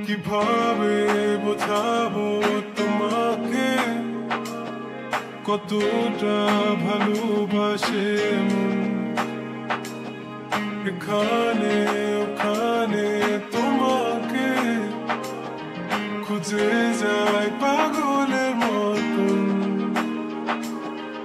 কিভাবে বোঝাবো তোমাকে কতটা ভালোবাসে মন, এখানে ওখানে তোমাকে খুঁজে যায় পাগলের মতন।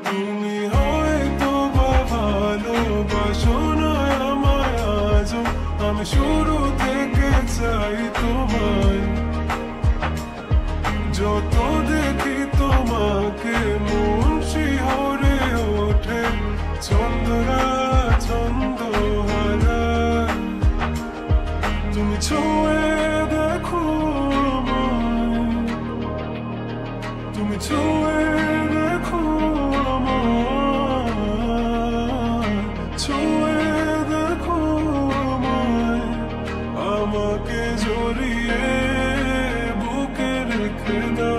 তুমি হয়তো বা ভালোবাসো না আমায় আজও, আমি শুরু থেকে চাই তোমায়। যত দেখি তোমাকে মন শিহরে ওঠে, ছন্দরা ছন্দ হারায়। তুমি ছুঁয়ে দেখো আমায়, তুমি ছুঁয়ে দেখো আমায়, ছুঁয়ে দেখো আমায়, আমাকে জড়িয়ে বুকে রেখে দাও।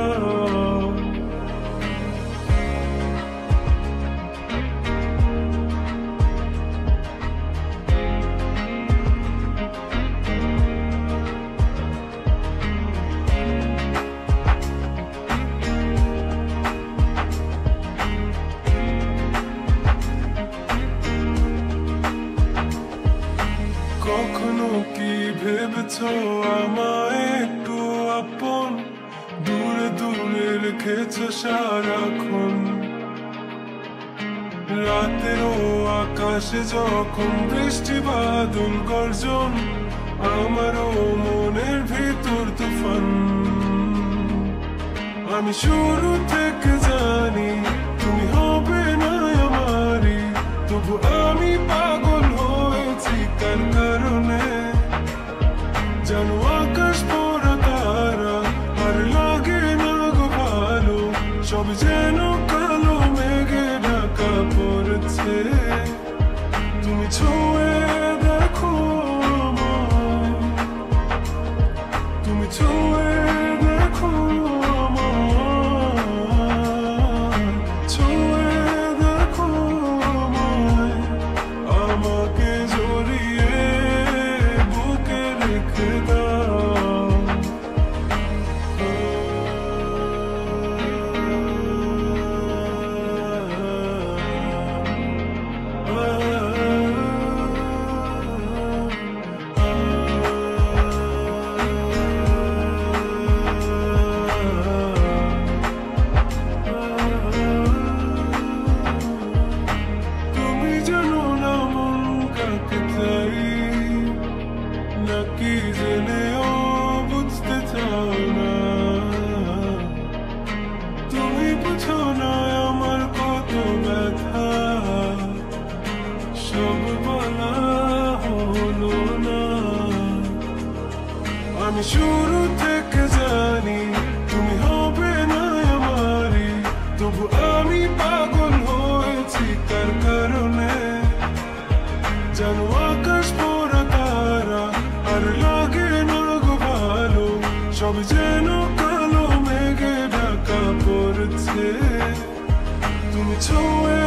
কখনো কি ভেবেছো আমায় একটু আপন, দূরে দূরে রেখেছো সারাক্ষণ। রাতেরও আকাশে যখন বৃষ্টি বাদল গর্জন, আমারও মনের ভিতর তুফান। আমি শুরু থেকে জানি তুমি হবে না আমারই, তবু আমি পাগল হয়েছি তার কারণে। জানো আকাশ পড়া তারা আর লাগে না গো ভালো, সব যেন কালো মেঘে ঢাকা পড়েছে। তুমি ছুঁয়ে দেখো আমায়, তুমি ছুঁয়ে দেখো আমায়, ছুঁয়ে দেখো আমায়, আমাকে জড়িয়ে বুকে রেখে দাও। তুমি জানো না মন কাকে চাই, নাকি জেনেও বুঝতে চাও না। তুমি বুঝো না আমার কত ব্যথা, সব বলা হলো না। আমি শুরু থেকে জানি তুমি হবে না আমারই, তবু আমি পাগল হয়েছি তার কারণে। জানো আকাশ পড়া তারা আর লাগে না গো ভালো, সব যেন কালো মেঘে ঢাকা পড়েছে। তুমি ছুঁয়ে